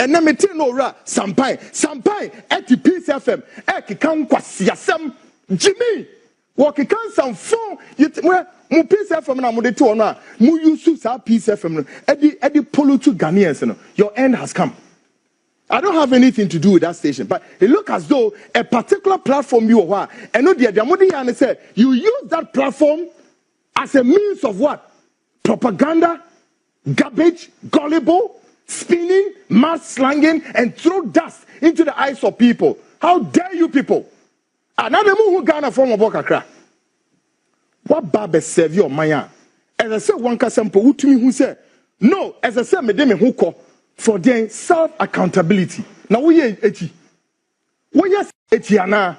and na mete no ra sampai at Peace FM e kan kwasi asem Jimmy wo kan some phone mu Peace FM na mo de to no a mu use sa Peace FM no e polo to Ghanaians no. Your end has come. I don't have anything to do with that station, but it look as though a particular platform you are, and no the money and say you use that platform as a means of what? Propaganda, garbage, gullible, spinning, mass slanging, and throw dust into the eyes of people. How dare you people? Another who Ghana from Obokakra. What Baba serve your maya? As I said, one casampo who to me who said, no, as I said, Madame Huko. For their self-accountability. Now we are eti. We are eti ana.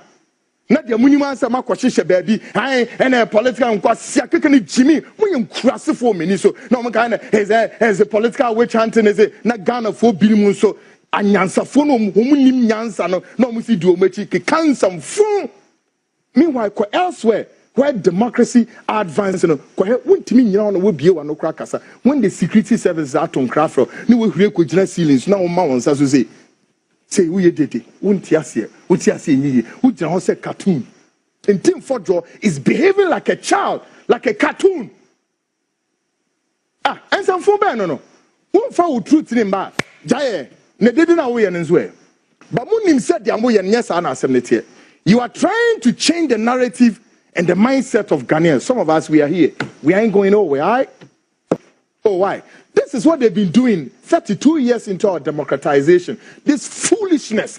Not the minimum sama kwashisha baby. And a political kwasya kekeni Jimmy. We am crassy for me. So no man kind as a political witch hunting is it not Ghana for bilim so anyansa for no munim nyansa no musi do mechi ke can some phone. Meanwhile, elsewhere. Where democracy advances, when the security services are on craft, no we create ceilings. Now, mountains as we say we did it. Say cartoon. And Ntim Fordjour is behaving like a child, like a cartoon. And some for no. Won't follow truth in him. Jaye, ne didn't know we and swear. But Munim said, yes, Asem. You are trying to change the narrative. And the mindset of Ghanaians, some of us, we are here. We ain't going nowhere, right? Oh, why? This is what they've been doing 32 years into our democratization. This foolishness.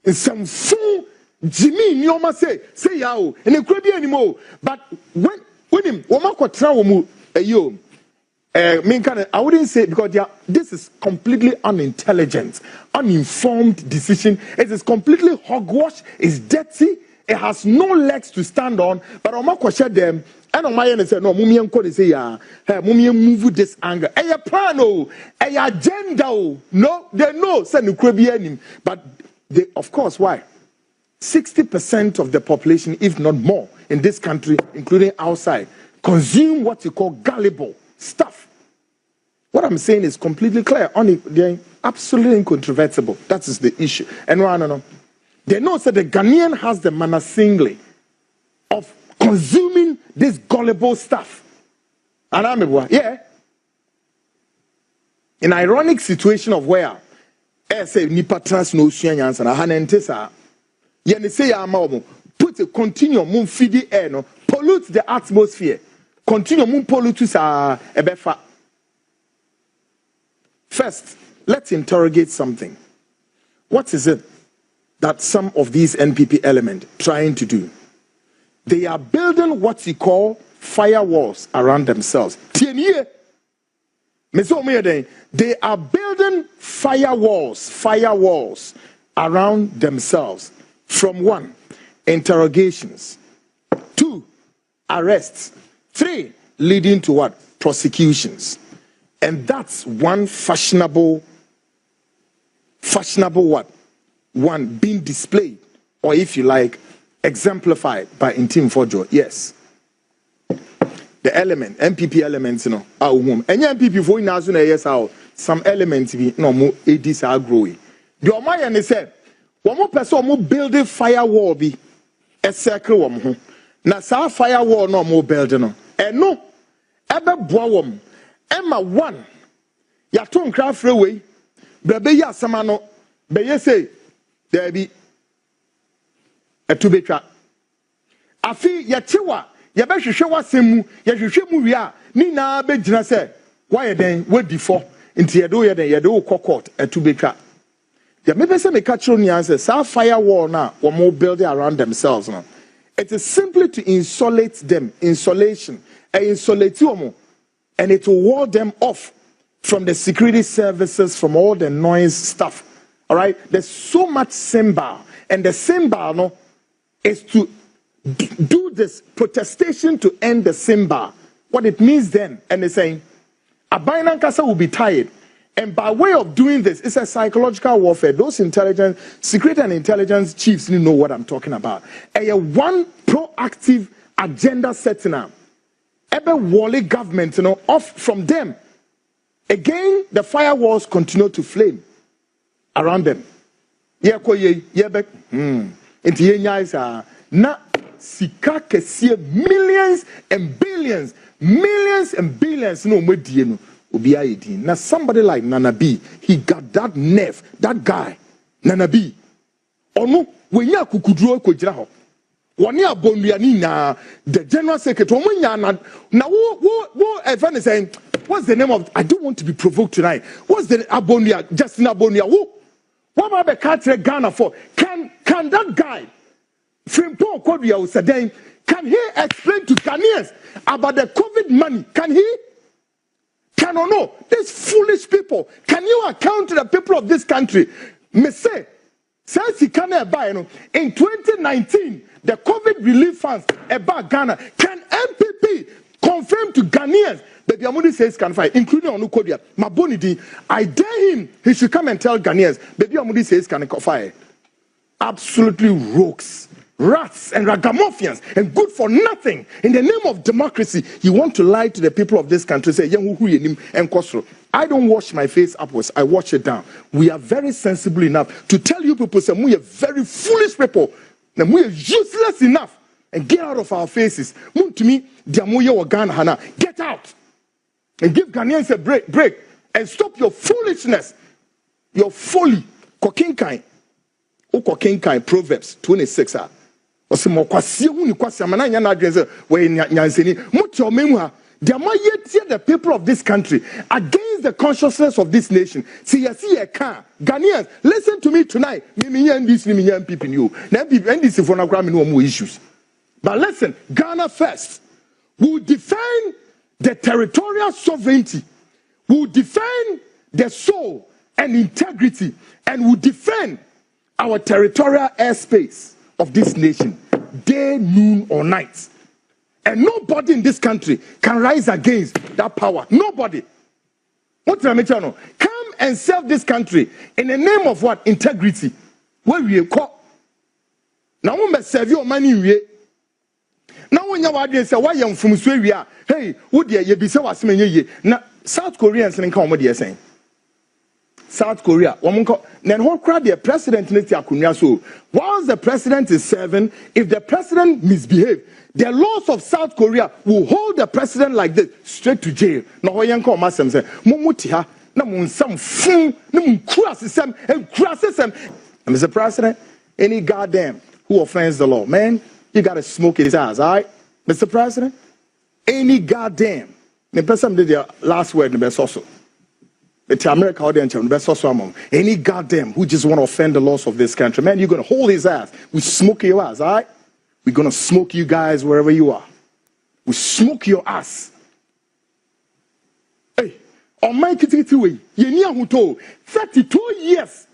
And some fool, Jimmy, Nyoma say yao, and it could be anymore. But when him, I wouldn't say, because this is completely unintelligent, uninformed decision. It is completely hogwash, it's dirty. It has no legs to stand on, but I'ma question them. And on my end, say no, mummy and say yeah, mummy move this anger. A plan, a agenda. No, they know send the but they, of course, why? 60% of the population, if not more, in this country, including outside, consume what you call gullible stuff. What I'm saying is completely clear. They're absolutely incontrovertible. That is the issue. And no. They know that the Ghanaian has the manner singly of consuming this gullible stuff. And yeah. An ironic situation of where say nipa trans no suanyans and hanentesa. Yen say put a continuum moon feed the air no pollute the atmosphere. Continue moon pollute ebefa. First, let's interrogate something. What is it that some of these NPP elements trying to do? They are building what you call firewalls around themselves. They are building firewalls around themselves. From 1, interrogations. 2, arrests. 3, leading to what? Prosecutions. And that's one fashionable what? One being displayed, or if you like, exemplified by Ntim Fordjour. Yes. The element, MPP elements, and MPP for yes, some elements no more ADs are growing. The Omayan said, one more person more building firewall be a circle one. Now, sa firewall no more building. And no, ever boom, Emma 1. Yaton craft freeway, Baby Samano, Baye say. There be a two-betra. Afi yachiwa yabeshwa semu yahwehwe mu wi ni na begina se why then what before nti yedo court a two-betra. Ya maybe say me catch on answer sa firewall na wo mo build around themselves now. It is simply to insulate them, insulation, insulate them, and it will ward them off from the security services, from all the noise stuff. All right, there's so much symbol, and the symbol no is to do this protestation to end the symbol. What it means then, and they're saying, Abayan Kasa will be tired, and by way of doing this, it's a psychological warfare. Those security and intelligence chiefs know what I'm talking about. And one proactive agenda setting up, every Wally government, off from them. Again, the firewalls continue to flame. around them. Yeah, back. Into ye na sika kesiye millions and billions no medie no obi ayedi. Now somebody like Nana B, he got that nerve, that guy Nana B. Ono when ya kukuduro ko jira ho. Woni abonua ni na the general secretary omunya na wo even saying what's the name of, I don't want to be provoked tonight. What's the abonua, Justin Abonua? What about the country Ghana for? Can that guy from Kodua Sadane, can he explain to Ghanaians about the COVID money? Can he? Can or no? These foolish people. Can you account to the people of this country? Me say, since he can't buy, in 2019, the COVID relief funds about Ghana, can MPP confirm to Ghanaians that the Amudi says can fight, including on Kodua? Mabonidi, I dare him, he should come and tell Ghanaians that the Amudi says can fight. Absolutely rogues, rats and ragamuffins, and good for nothing. In the name of democracy, you want to lie to the people of this country, say, I don't wash my face upwards, I wash it down. We are very sensible enough to tell you people, say, we are very foolish people, and we are useless enough, and get out of our faces. To me, get out, and give Ghanaians a break, and stop your foolishness, your folly, kokinkai. Ukokinkai Proverbs 26. Osimo kwasi hu ni kwasi amana nya na adwen se we nyanseni mucho memha the more the people of this country against the consciousness of this nation. See can Ghanaians, listen to me tonight. Me this me MPP you. Na NDC for na gra me no more issues. But listen, Ghana first will defend the territorial sovereignty, will defend the soul and integrity, and will defend our territorial airspace of this nation, day, noon, or night. And nobody in this country can rise against that power. Nobody. What did I mention? Come and serve this country in the name of what? Integrity. Where we call. Now, when we serve your money, now when you are say, why you from Australia? Hey, would you be so as many? Now, South Koreans and come what they are saying. South Korea, then what crowd the president so whilst the president is serving, if the president misbehaves, the laws of South Korea will hold the president like this straight to jail. Now what young call Asem say, Mumutiha, na mun some fun, na mun crasses and crasses them. And Mr. President, any goddamn who offends the law, man, you gotta smoke his ass, all right? Mr. President, any goddamn, the person did their last word in the best also. It's America audience, the best also among any goddamn who just want to offend the laws of this country, man, you're gonna hold his ass. We smoke your ass, all right? We're gonna smoke you guys wherever you are. We smoke your ass. Hey, on my kitty, you near who told 32 years.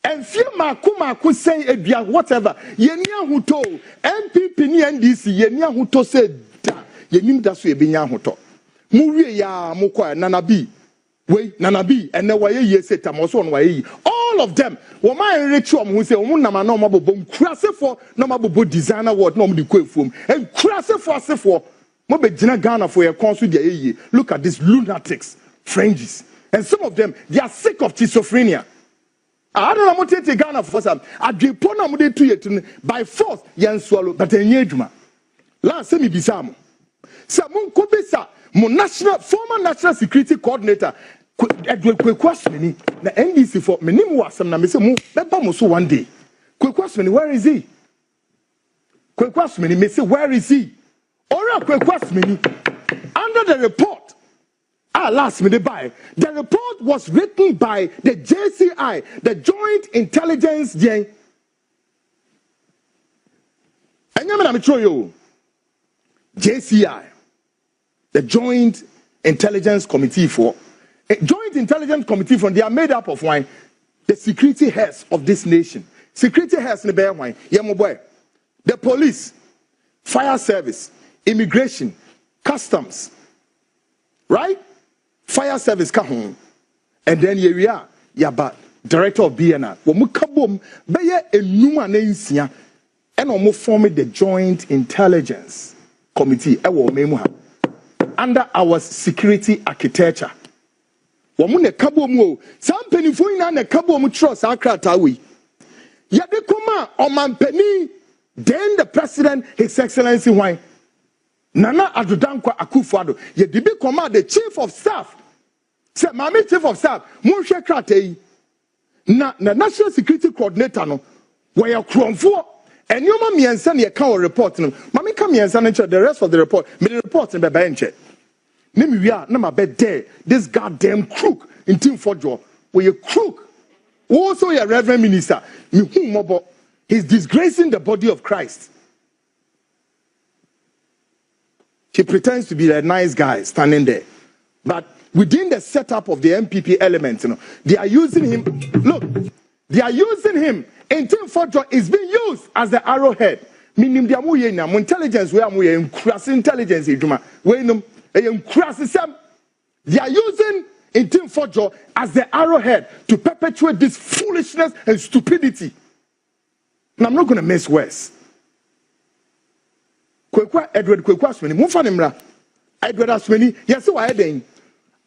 And few Maku say whatever. You near who told MPP ni NDC, you near who to said that you need that way be who to. Muri ya mukwa nanabi. We nanabi and the way ye say tamoso on way. All of them. Woma ritual who say omunama no mabo crasse for no mabo designer what no the kwefum and crasse for mo be jina Ghana for your consul there. Look at these lunatics, fringes. And some of them they are sick of schizophrenia. I don't know what to take Ghana for some. I drip on a to it by force, yan swallow, but a yedma. Last semi bisamo. Samun Kobesa, my former national security coordinator, Edward Kwaku, the NDC for Menimu, some Namisamu, Bebamoso one day. Kwaku, where is he? Kwaku, may say, where is he? Ora Kwaku, under the report. Last minute by the report was written by the JCI, the Joint Intelligence Gang. And I'm sure you JCI, the Joint Intelligence Committee for Joint Intelligence Committee from they are made up of wine, the security heads of this nation. Security heads in the bear wine, boy, the police, fire service, immigration, customs, right? Fire service ka home, and then here we are. Yaba director of BNR. Womu kabom beye enuma na nsia, and omo form the Joint Intelligence Committee. Ewo memu ha under our security architecture. Woman a cabo mo, some penny for in a cabo mu trust akratawi. Yade koma or man penny, then the president, His Excellency why Nana Adudankwa Akufo-Addo, ye dibi koma the chief of staff. Say, Mami chief of staff, Monshe Krate, na national security coordinator no, where you're for. And you ma miensa ne ka report no. Mami ka miensa ne the rest of the report. Me the report in be benche. Ne mi wi a na ma be there. This goddamn crook in Ntim Fordjour. We a crook. Also a reverend minister. Me hu mobo. He's disgracing the body of Christ. He pretends to be a nice guy standing there. But within the setup of the MPP elements, you know, they are using him. Look, they are using him. Ntim Fordjour is being used as the arrowhead. Meaning, the intelligence, we are cross intelligence. They are using Ntim Fordjour as the arrowhead to perpetuate this foolishness and stupidity. And I'm not going to mess worse. Edward Asmeni, Edward Asmeni, yes, why then?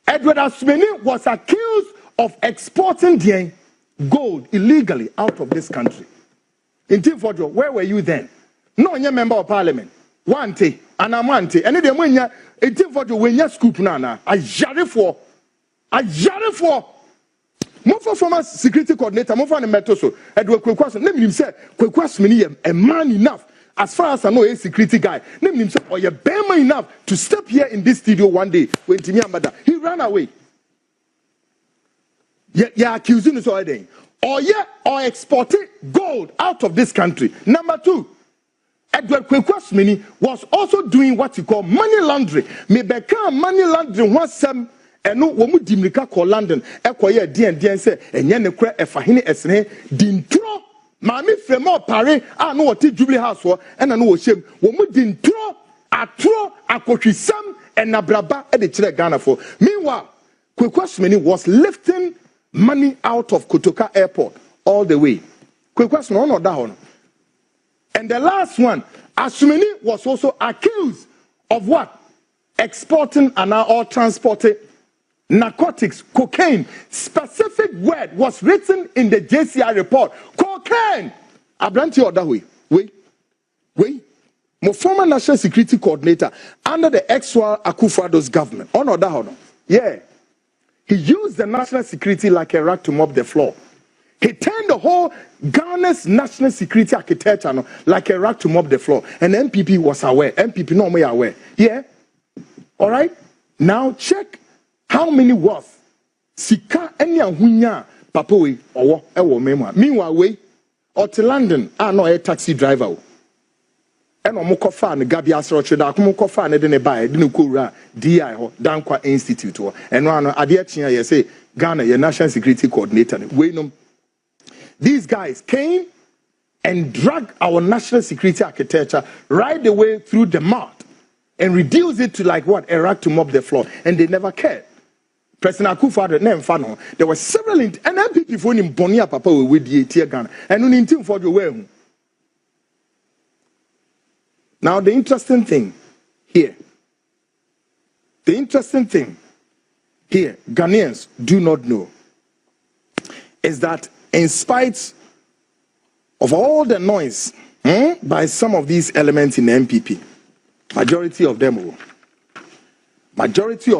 Edward Asmeni was accused of exporting the gold illegally out of this country. Ntim Fordjour, where were you then? No, you're member of parliament. Wante, Anamante, and then when you're Ntim Fordjour, when you're scoop nana, I jarre for. Move for former security coordinator, move on the metoso. Edward Kwaku, name him say, Kwaku a man enough. As far as I know, a security guy. Name him say, or you're bema enough to step here in this studio one day when Timmy Amada. He ran away. You're accusing us already. Or exporting gold out of this country. Number two, Edward Kwaku was also doing what you call money laundering. Me beka money laundering was some and no womu dimrika call London. Ekoye DN say enye ne kra efahene esene dintro mami fremo pare no what Jubilee House for and no shem womu dintro atro akotwisam and nabraba e de kire Ghana for. Meanwhile, Kwaku was lifting money out of Kotoka Airport all the way. And the last one, Asumeni was also accused of what? Exporting or transporting narcotics, cocaine. Specific word was written in the JCI report. Cocaine. Abranti Odahui. Wait. My former national security coordinator under the ex-Akufo Akufo-Addo's government. Yeah. He used the national security like a rag to mop the floor. He turned the whole Ghana's national security architecture like a rag to mop the floor. And MPP was aware. MPP no more aware. Yeah? All right? Now check how many was. Sika enya hunya papowe owo ewo mema. Meanwhile, we or to London no a taxi driver. And omukofa ne gabi asroche da akomukofa ne de ne bae de ne kowura DI ho Dankwa Institute ho eno no ade achia ye say Ghana your national security coordinator we know these guys came and dragged our national security architecture right the way through the mud and reduced it to like what a rag to mop the floor, and they never cared. President Akufo-Addo name fano there were several and MPP for him bonia papa with the tear Ghana and on Ntim Fordjour way. Now, the interesting thing here, Ghanaians do not know, is that in spite of all the noise by some of these elements in the MPP, majority of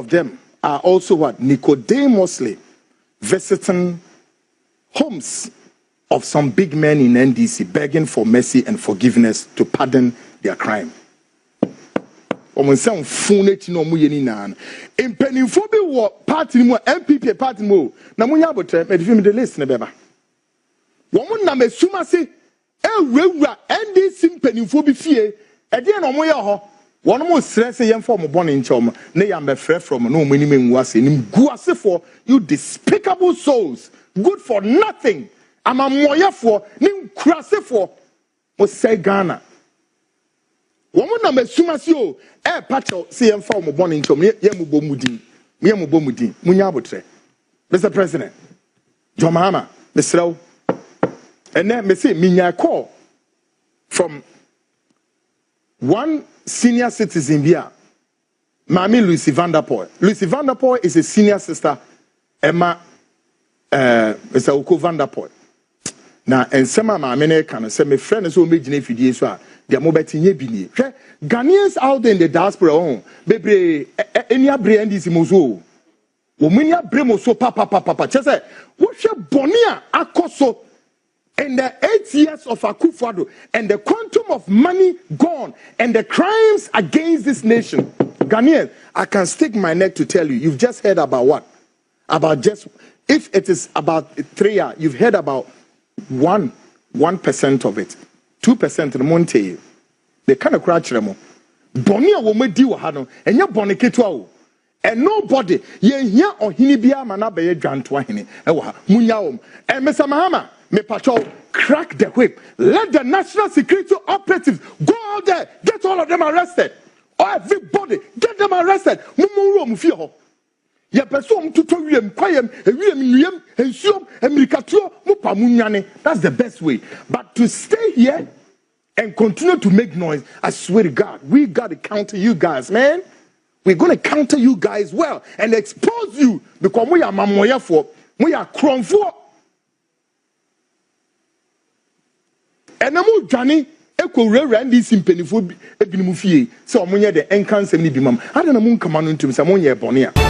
them are also what? Nicodemously visiting homes of some big men in NDC, begging for mercy and forgiveness to pardon their crime. Omonsan funeti no mu yeni nan. Impenifo bi wo party mu MPP party mu na munya abotre me defim the list ne beba. Wo mu na mesuma se ewura NDC impenifo bi fie e de no mo ye ho. One more stress yem for mo bone nchom na yam be frɛ from no mo ni mengu ase nim gu ase for you despicable souls, good for nothing. Amamoyefo nim kurase for mo say Ghana. Woman na mesuma si o pacho se yem fa mo bone nchom ye mo bomudin munya abotre. Mr. President John Mahama mesrew ene me say minya call from one senior citizen here, Mami Lucy Vanderpool. Lucy Vanderpool is a senior sister Emma Mr. Oko Vanderpool. Now, and some of my men can say, my friends who made if you did so, they are mobile in Yebini. Ghanaians out there in the diaspora, baby, any brand is Mozo. Wominia Bremoso, papa. Just say, what's your Bonia Akoso? And the 8 years of Akufo-Addo and the quantum of money gone and the crimes against this nation. Ghanaians, I can stick my neck to tell you, you've just heard about what? About just, if it is about 3 years, you've heard about 1% of it. 2% the Monte. They kind of crouch them. Bonia will make deal hano and your boniketo. And nobody, ye here or hinibia manabe jantwahini. Ewa, munyawum. And Mr. Mahama, me patrol, crack the whip. Let the national security operatives go out there, get all of them arrested. Or everybody, get them arrested. Mumuro mufio. Ya person to torium, quiet, and ensure, and miricatio, mupamunyane. That's the best way. But to stay here and continue to make noise, I swear to God, we got to counter you guys, man. We're going to counter you guys well and expose you because we are mamoya for, we are cron for. And I'm Johnny. Eko rerand this impeni for ebinimufie. So omonye the encan 70 bimam. I don't know moon command to me. Samonia Bonia.